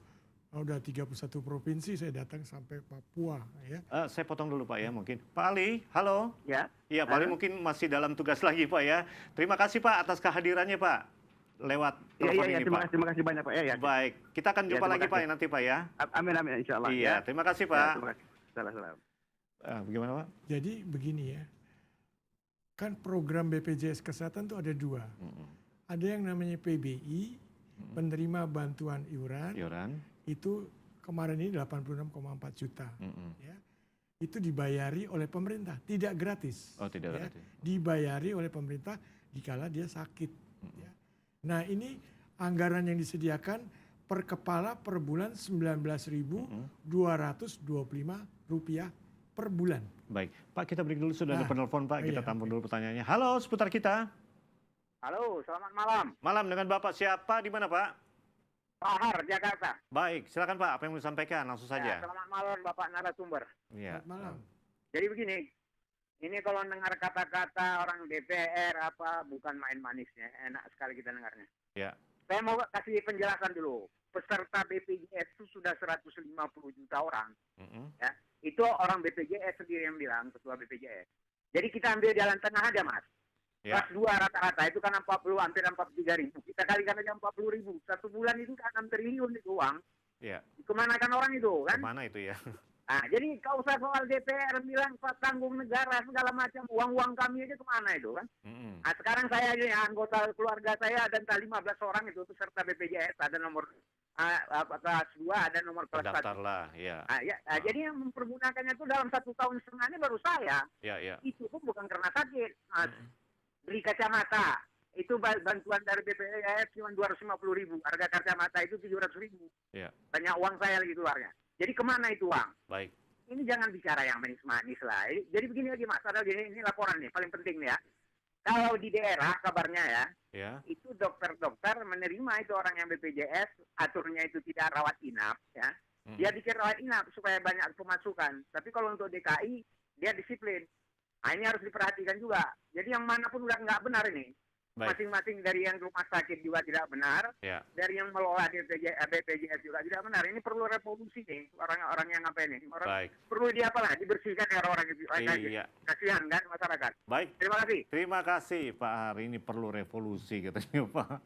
udah 31 provinsi, saya datang sampai Papua ya. Saya potong dulu Pak ya mungkin. Pak Ali, halo. Ya. Iya, Pak Ali mungkin masih dalam tugas lagi Pak ya. Terima kasih Pak atas kehadirannya Pak. Lewat telepon ini Pak. Terima kasih banyak Pak. Ya. Baik, kita akan jumpa lagi Pak ya nanti Pak ya. Amin insya Allah. Iya, terima kasih Pak. Terima kasih. Salam. Bagaimana Pak? Jadi begini ya, kan program BPJS Kesehatan itu ada 2. Ada yang namanya PBI, penerima bantuan iuran. Itu kemarin ini 86,4 juta. Ya. itu dibayari oleh pemerintah, tidak gratis. Oh, tidak ya. gratis. Dibayari oleh pemerintah dikala dia sakit. Ya. Nah ini anggaran yang disediakan per kepala per bulan Rp19.225 per bulan. Baik, Pak, kita break dulu, sudah ada penelpon, Pak. Kita iya, tampung dulu pertanyaannya. Halo, seputar kita. Halo, selamat malam. Malam, dengan Bapak siapa, di mana, Pak? Pak Har, Jakarta. Baik, silakan Pak, apa yang mau disampaikan? Langsung saja. Selamat malam Bapak narasumber. Iya. Selamat malam. Jadi begini, ini kalau dengar kata-kata orang DPR apa bukan main manisnya, enak sekali kita dengarnya. Ya. Saya mau kasih penjelasan dulu. Peserta BPJS itu sudah 150 juta orang. Ya. Itu orang BPJS sendiri yang bilang, ketua BPJS. Jadi kita ambil jalan tengah aja, Mas. Ya. Kelas 2 rata-rata itu kan 40, hampir 43 ribu. Kita kalikan aja 40 ribu. Satu bulan itu kan 6 triliun itu uang. Ya. Kemana kan orang itu kan? Kemana itu ya? Nah, jadi kau usah soal DPR bilang tanggung negara segala macam, uang-uang kami aja kemana itu kan? Nah, sekarang saya ini anggota keluarga saya ada entah 15 orang itu peserta BPJS, ada nomor kelas 2, ada nomor kelas 1. Daftarlah, ya. Jadi yang mempergunakannya itu dalam 1 tahun setengah ini baru saya. Ya, ya. Itu pun bukan karena sakit. Nah, beli kacamata, itu bantuan dari BPJS cuma 250 ribu. Harga kacamata itu 700 ribu. Ya. Banyak uang saya lagi keluarnya. Jadi kemana itu uang? Baik. Ini jangan bicara yang manis-manis lah. Jadi begini lagi Mas, ada ini laporan nih, paling penting nih ya. Kalau di daerah kabarnya ya, itu dokter-dokter menerima itu orang yang BPJS, aturnya itu tidak rawat inap ya. Dia bikin rawat inap supaya banyak pemasukan. Tapi kalau untuk DKI, dia disiplin. Nah ini harus diperhatikan juga. Jadi yang manapun udah nggak benar ini. Baik. Masing-masing dari yang rumah sakit juga tidak benar, dari yang melola BPJS juga tidak benar. Ini perlu revolusi nih, orang-orang yang apa ini? Perlu dibersihkan orang-orang itu. Iya. Kasihan kan masyarakat. Baik. Terima kasih. Terima kasih Pak Har, ini perlu revolusi katanya Pak.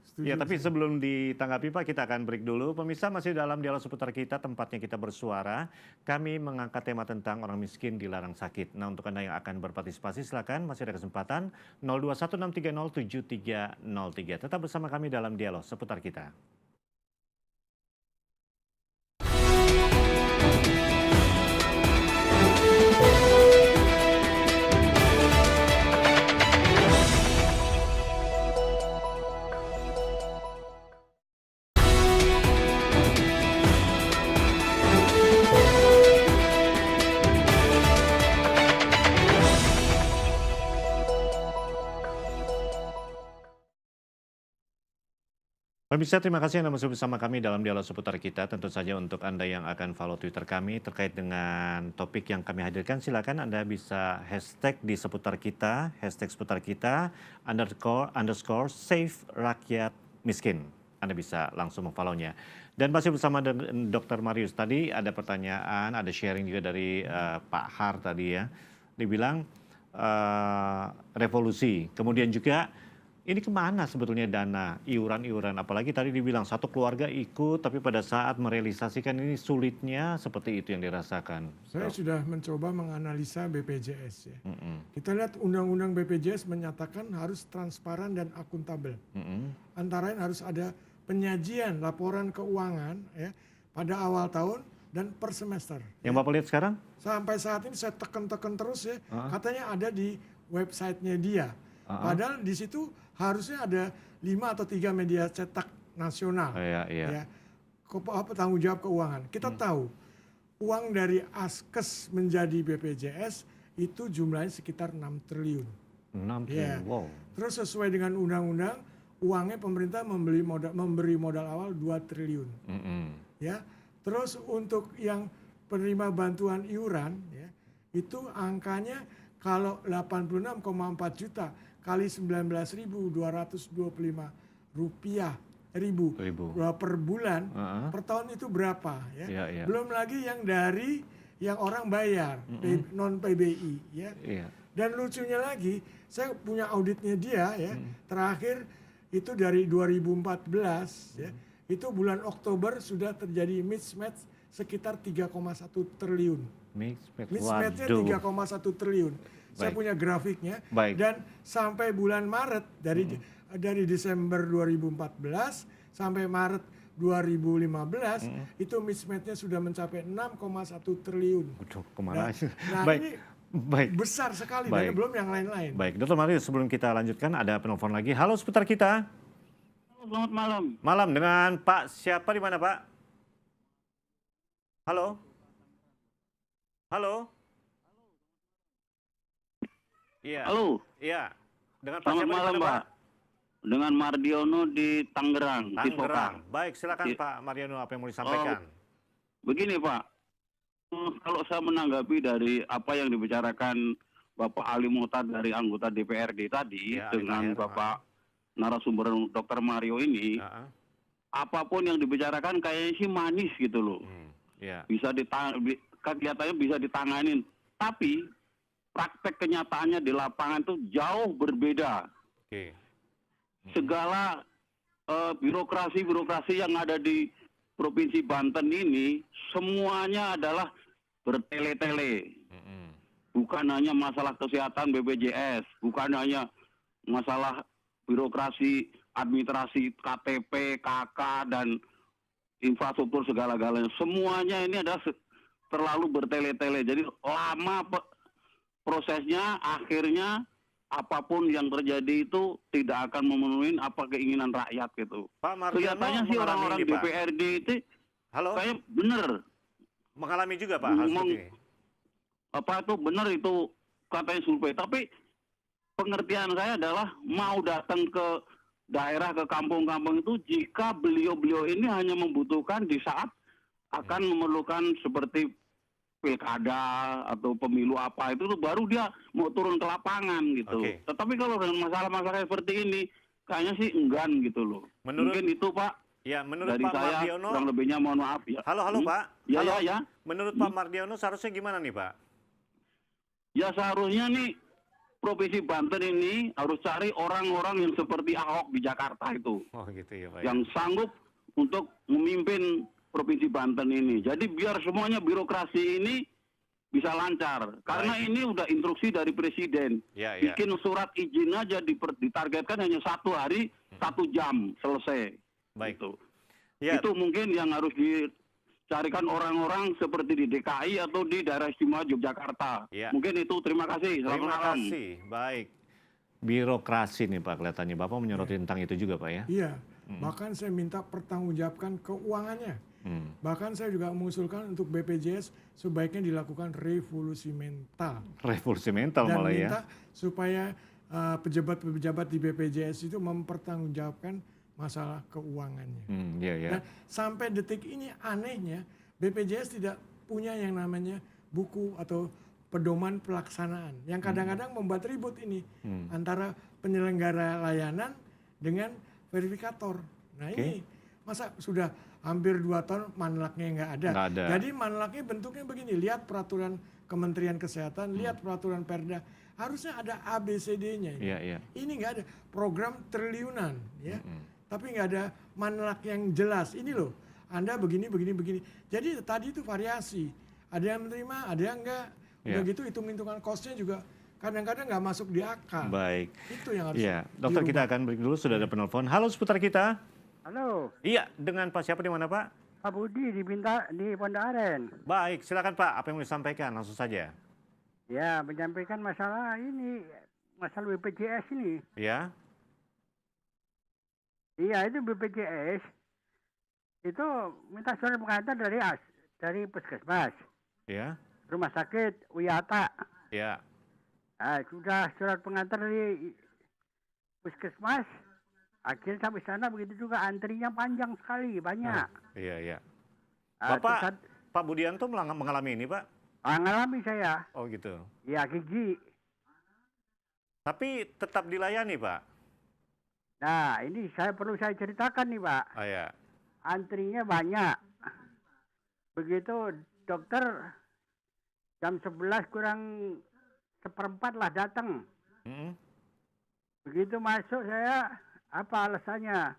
Setuju, Ya, tapi sebelum ditanggapi Pak, kita akan break dulu. Pemirsa, masih dalam dialog seputar kita, tempatnya kita bersuara. Kami mengangkat tema tentang orang miskin dilarang sakit. Nah, untuk Anda yang akan berpartisipasi, silakan, masih ada kesempatan. 0216307303. Tetap bersama kami dalam dialog seputar kita. Pemirsa, terima kasih Anda masih bersama kami dalam dialog seputar kita. Tentu saja untuk Anda yang akan follow Twitter kami terkait dengan topik yang kami hadirkan, silakan Anda bisa hashtag di seputar kita, hashtag seputar kita, underscore save rakyat miskin. Anda bisa langsung memfollownya. Dan masih bersama Dr. Marius, tadi ada pertanyaan, ada sharing juga dari Pak Har tadi ya. Dibilang revolusi, kemudian juga ini kemana sebetulnya dana iuran-iuran, apalagi tadi dibilang satu keluarga ikut, tapi pada saat merealisasikan ini sulitnya seperti itu yang dirasakan. Saya sudah mencoba menganalisa BPJS ya. Kita lihat undang-undang BPJS menyatakan harus transparan dan akuntabel. Antara lain harus ada penyajian laporan keuangan ya pada awal tahun dan per semester. Yang Bapak lihat sekarang? Sampai saat ini saya tekan-tekan terus ya, katanya ada di websitenya dia. Padahal di situ harusnya ada 5 atau 3 media cetak nasional. Ya, tanggung jawab keuangan. Kita tahu uang dari Askes menjadi BPJS itu jumlahnya sekitar 6 triliun. 6 triliun, wow. Terus sesuai dengan undang-undang, uangnya pemerintah memberi modal awal 2 triliun. Ya, terus untuk yang penerima bantuan iuran, ya, itu angkanya kalau 86,4 juta kali 19.225 rupiah per bulan, per tahun itu berapa ya? Belum lagi yang dari yang orang bayar, non PBI ya. Dan lucunya lagi, saya punya auditnya dia ya, terakhir itu dari 2014 ya, itu bulan Oktober sudah terjadi mismatch sekitar 3,1 triliun. Mismatch-nya 3,1 triliun. Saya punya grafiknya. Dan sampai bulan Maret dari Desember 2014 sampai Maret 2015 itu mismatch-nya sudah mencapai 6,1 triliun. Aduh, kemana? Nah Baik, ini baik. besar sekali Baik. dan belum yang lain-lain. Baik, Dr. Marius, sebelum kita lanjutkan ada penelpon lagi. Halo seputar kita. Selamat malam. Malam dengan Pak siapa di mana, Pak? Halo? Halo? Iya. Halo. Iya. Dengan Pak Selamat siapa di malam, mana, Pak. Dengan Mardiono di Tangerang, di Sokar. Tangerang. Baik, silakan Iya. Pak Mariano, apa yang mau disampaikan? Begini, Pak. Kalau saya menanggapi dari apa yang dibicarakan Bapak Ali Muhtar dari anggota DPRD tadi Ya, dengan Tahir, Bapak narasumber Dr. Mario ini, Heeh. apapun yang dibicarakan kayaknya sih manis gitu loh. Iya. Kelihatannya bisa ditanganin. Tapi praktek kenyataannya di lapangan tuh jauh berbeda. Oke. Segala birokrasi yang ada di Provinsi Banten ini semuanya adalah bertele-tele. Bukan hanya masalah kesehatan BPJS, bukan hanya masalah birokrasi, administrasi, KTP, KK, dan infrastruktur segala-galanya. Semuanya ini adalah terlalu bertele-tele. Jadi lama prosesnya, akhirnya apapun yang terjadi itu tidak akan memenuhi apa keinginan rakyat gitu. Pak Mardiano Kelihatannya sih mengalami orang-orang ini, Pak. DPRD itu Halo? kayak bener. Mengalami juga, Pak, hal seperti ini? Apa itu bener itu katanya survei. Tapi pengertian saya adalah mau datang ke daerah, ke kampung-kampung itu jika beliau-beliau ini hanya membutuhkan di saat akan memerlukan seperti pilkada atau pemilu apa itu baru dia mau turun ke lapangan gitu. Oke. Tetapi kalau dengan masalah-masalah seperti ini kayaknya sih enggan gitu loh. Menurut- Mungkin itu Pak Ya, menurut dari Pak saya Mardiono. kurang lebihnya mohon maaf ya. Halo, Pak. Ya, Halo. ya. Menurut Pak Mardiono seharusnya gimana nih, Pak? Ya seharusnya nih Provinsi Banten ini harus cari orang-orang yang seperti Ahok di Jakarta itu. Oh, gitu ya, Pak. Yang sanggup untuk memimpin Provinsi Banten ini. Jadi biar semuanya birokrasi ini bisa lancar. Karena Baik. ini udah instruksi dari Presiden. Ya, ya. Bikin surat izin aja ditargetkan hanya 1 hari, 1 jam selesai. Baik. Gitu. Ya, Itu mungkin yang harus dicarikan orang-orang seperti di DKI atau di daerah istimewa Yogyakarta. Ya. Mungkin itu. Terima kasih. Selamat terima malam. kasih. Baik. Birokrasi nih, Pak, kelihatannya. Bapak menyoroti tentang itu juga, Pak, ya? Iya, bahkan saya minta pertanggungjawabkan keuangannya. Bahkan saya juga mengusulkan untuk BPJS sebaiknya dilakukan revolusi mental. Revolusi mental Dan malah ya. minta supaya pejabat-pejabat di BPJS itu mempertanggungjawabkan masalah keuangannya. Iya, ya. Dan sampai detik ini anehnya BPJS tidak punya yang namanya buku atau pedoman pelaksanaan yang kadang-kadang membuat ribut ini antara penyelenggara layanan dengan verifikator. Nah ini masa sudah hampir 2 tahun manlaknya nggak ada. Nggak ada. Jadi manlaknya bentuknya begini, lihat peraturan Kementerian Kesehatan, lihat peraturan Perda, harusnya ada ABCD-nya. Iya, iya. Ini nggak ada, program triliunan, ya. Tapi nggak ada manlak yang jelas. Ini loh, Anda begini, begini, begini. Jadi tadi itu variasi. Ada yang menerima, ada yang enggak. Udah gitu hitung-hitungan cost-nya juga kadang-kadang nggak masuk di akal. Baik. Itu yang harus Iya, dokter, kita akan break dulu, sudah ada penelpon. Halo seputar kita. Halo, Iya, dengan Pak siapa di mana, Pak? Pak Budi di Pondok Aren. Baik, silakan Pak. Apa yang mau disampaikan? Langsung saja. Ya, menyampaikan masalah ini, masalah BPJS ini. Ya. Iya, itu BPJS itu minta surat pengantar dari puskesmas, Ya. rumah sakit Wiyata. Ya. Nah, sudah surat pengantar dari puskesmas, akhirnya sampai sana begitu juga antrinya panjang sekali, banyak. Iya, iya. Ah, Bapak, terus Pak Budianto mengalami ini, Pak? mengalami saya, Oh, gitu. ya gigi. Tapi tetap dilayani, Pak? Nah, ini perlu saya ceritakan nih, Pak. Oh, ya. Antrinya banyak. Begitu dokter jam 11 kurang 1/4 lah datang. Begitu masuk saya, apa alasannya?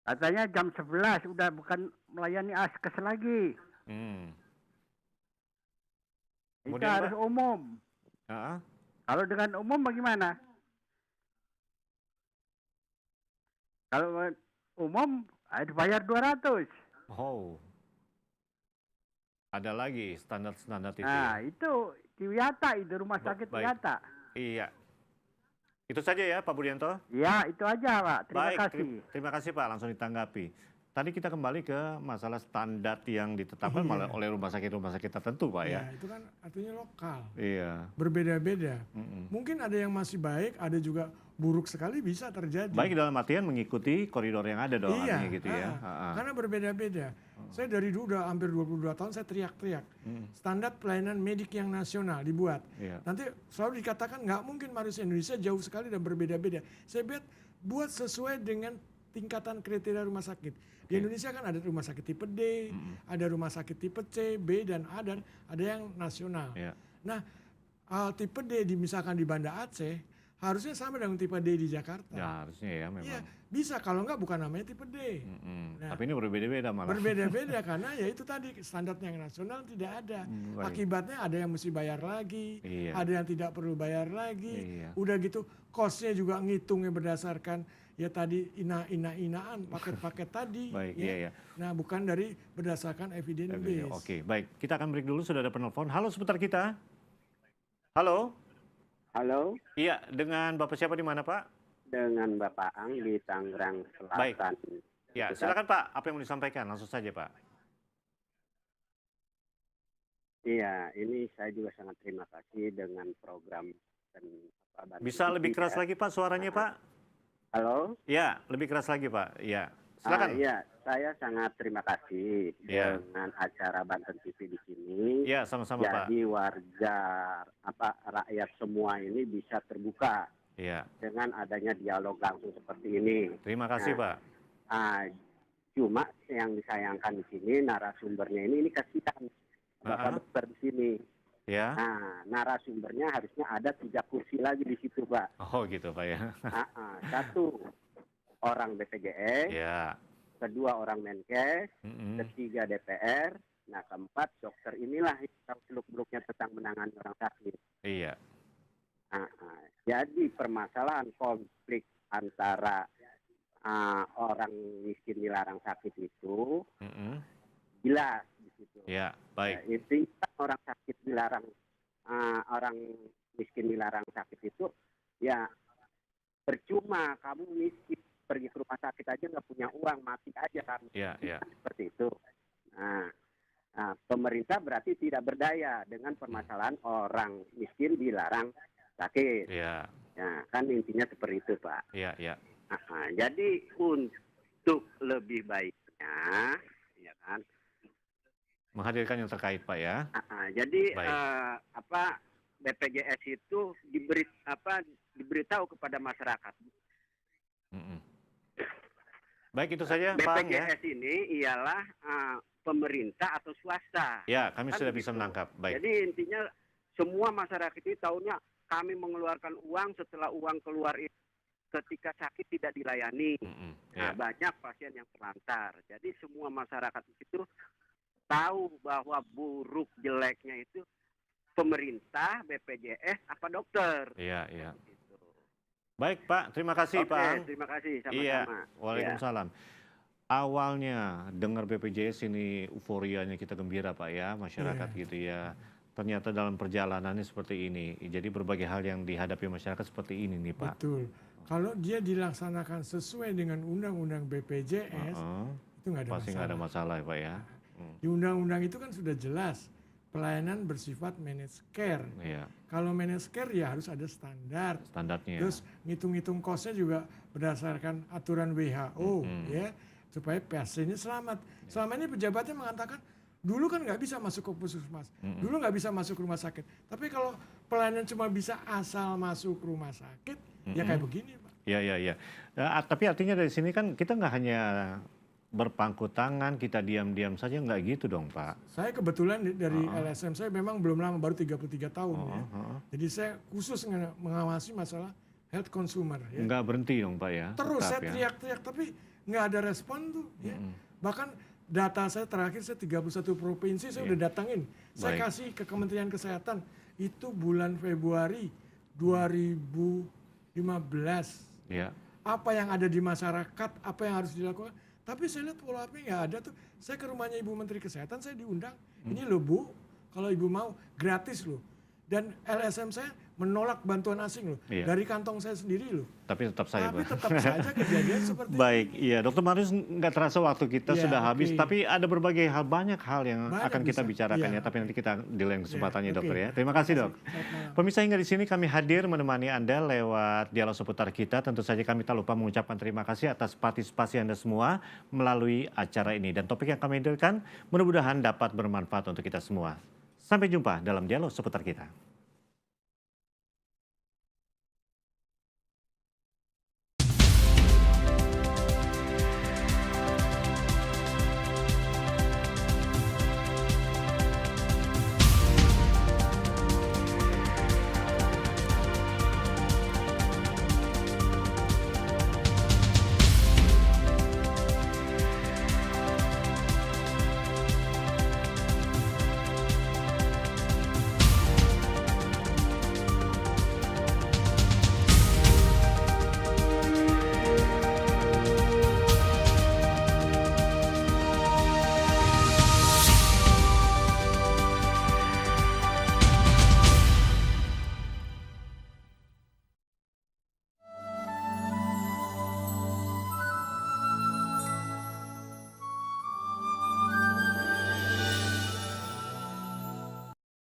Katanya jam 11 udah bukan melayani askes lagi. Itu Kemudian, harus Pak? umum. Ah, Kalau dengan umum bagaimana? Kalau umum dibayar 200. Oh. Ada lagi standar-standar itu. Nah, Ya? itu di Wiyata, itu rumah sakit Baik. Wiyata. Iya. Itu saja ya Pak Budianto. Ya, itu aja, Pak. Terima Baik, kasih. terima kasih Pak, langsung ditanggapi. Tadi kita kembali ke masalah standar yang ditetapkan Iya. oleh rumah sakit tertentu Pak ya. Ya, itu kan artinya lokal. Iya. Berbeda-beda. Mm-mm. Mungkin ada yang masih baik, ada juga buruk sekali bisa terjadi. Baik dalam artian mengikuti koridor yang ada dong Iya, artinya gitu ya. karena berbeda-beda. Saya dari dulu udah hampir 22 tahun saya teriak-teriak. Standar pelayanan medik yang nasional dibuat. Iya. Nanti selalu dikatakan nggak mungkin manusia Indonesia jauh sekali dan berbeda-beda. Saya buat sesuai dengan tingkatan kriteria rumah sakit. Di Indonesia kan ada rumah sakit tipe D, ada rumah sakit tipe C, B, dan A, dan ada yang nasional. Iya. Nah, tipe D misalkan di Banda Aceh, harusnya sama dengan tipe D di Jakarta. Ya harusnya ya memang. Iya, bisa. Kalau enggak bukan namanya tipe D. Nah, Tapi ini berbeda-beda malah. berbeda-beda karena ya itu tadi standarnya yang nasional tidak ada. Baik. Akibatnya ada yang mesti bayar lagi, Iya. ada yang tidak perlu bayar lagi. Iya. Udah gitu kosnya juga ngitungnya berdasarkan ya tadi inaan paket-paket tadi. Baik, ya. iya. Nah, bukan dari berdasarkan evidence base. Oke, baik. Kita akan break dulu, sudah ada penelpon. Halo seputar kita. Halo. Halo, Iya, dengan Bapak siapa di mana Pak? dengan Bapak Ang di Tangerang Selatan. Ya, silakan Pak. Apa yang mau disampaikan? Langsung saja Pak. Iya, ini saya juga sangat terima kasih dengan program dan Bantu Bisa lebih TV, keras ya. lagi Pak suaranya Pak? Halo? Ya, lebih keras lagi Pak. Ya, silakan. Iya, saya sangat terima kasih Ya. dengan acara Banten TV di sini. Ya, sama-sama Pak. Jadi warga rakyat semua ini bisa terbuka Ya, dengan adanya dialog langsung seperti ini. terima kasih Nah. Pak. Cuma yang disayangkan di sini narasumbernya ini kasihan Bapak dokter di sini. Ya. Nah, narasumbernya harusnya ada 3 kursi lagi di situ, Pak. Oh gitu Pak ya. Satu orang BPJS, Ya. kedua orang Menkes, Mm-mm. ketiga DPR, nah keempat dokter inilah yang seluk-beluknya tentang menangani orang sakit. Iya. Jadi permasalahan konflik antara orang miskin dilarang sakit itu Mm-mm. jelas di situ. Ya, baik. Intinya orang sakit dilarang, orang miskin dilarang sakit itu ya percuma kamu miskin pergi ke rumah sakit aja nggak punya uang mati aja kan. Ya, ya. Seperti itu. Nah, pemerintah berarti tidak berdaya dengan permasalahan orang miskin dilarang sakit. Ya, Ya, kan intinya seperti itu, Pak. ya, ya. Jadi untuk lebih baiknya, ya kan. Menghadirkan yang terkait Pak ya. Jadi Baik. BPJS itu diberitahu kepada masyarakat. Mm-mm. Baik itu saja Pak Ang, ya. BPJS ini ialah pemerintah atau swasta. Ya, kami Kan sudah bisa begitu. menangkap. Baik. Jadi intinya semua masyarakat ini tahunya kami mengeluarkan uang, setelah uang keluar itu ketika sakit tidak dilayani. Mm-mm. Nah, Ya. banyak pasien yang terlantar. Jadi semua masyarakat itu tahu bahwa buruk jeleknya itu pemerintah, BPJS, apa dokter. Iya, iya. Gitu. Baik Pak, terima kasih Oke, Pak Ang. terima kasih Iya, sama-sama. waalaikumsalam. Awalnya dengar BPJS ini euforianya kita gembira Pak ya, masyarakat Iya. gitu ya. Ternyata dalam perjalanannya seperti ini. Jadi berbagai hal yang dihadapi masyarakat seperti ini nih Pak. Betul. Kalau dia dilaksanakan sesuai dengan undang-undang BPJS, itu nggak ada Pasti nggak ada masalah Pak ya. Di undang-undang itu kan sudah jelas pelayanan bersifat managed care. Iya, Kalau managed care ya harus ada standar. standarnya. Terus ngitung-ngitung kosnya juga berdasarkan aturan WHO ya supaya pasiennya selamat. Selama ini pejabatnya mengatakan dulu kan nggak bisa masuk ke puskesmas, dulu nggak bisa masuk rumah sakit. Tapi kalau pelayanan cuma bisa asal masuk rumah sakit, ya kayak begini Pak. Iya, iya, iya. Tapi artinya dari sini kan kita nggak hanya berpangku tangan, kita diam-diam saja, nggak gitu dong Pak. Saya kebetulan dari LSM saya memang belum lama, baru 33 tahun ya. Jadi saya khusus mengawasi masalah health consumer ya. Nggak berhenti dong Pak ya. Terus tetap saya ya. teriak-teriak tapi nggak ada respon tuh ya. Bahkan data saya terakhir saya 31 provinsi saya udah datangin. Saya Baik. kasih ke Kementerian Kesehatan itu bulan Februari 2015. Ya. apa yang ada di masyarakat, apa yang harus dilakukan. Tapi saya lihat follow up-nya nggak ada tuh. Saya ke rumahnya Ibu Menteri Kesehatan, saya diundang. Ini loh Bu, kalau Ibu mau gratis loh. Dan LSM saya menolak bantuan asing loh. Dari kantong saya sendiri loh. Tapi tetap saja, Tapi Pak. tetap saja kejadian seperti Baik, iya Dokter Marius, nggak terasa waktu kita Ya, sudah habis, oke. tapi ada berbagai hal, banyak hal yang Banyak akan kita bisa. bicarakan Iya. ya, tapi nanti kita di lain kesempatannya oke. Dokter ya. Terima kasih Dok. Selamat malam. Pemirsa, hingga di sini kami hadir menemani Anda lewat dialog seputar kita. Tentu saja kami tak lupa mengucapkan terima kasih atas partisipasi Anda semua melalui acara ini. Dan topik yang kami hadirkan mudah-mudahan dapat bermanfaat untuk kita semua. Sampai jumpa dalam dialog seputar kita.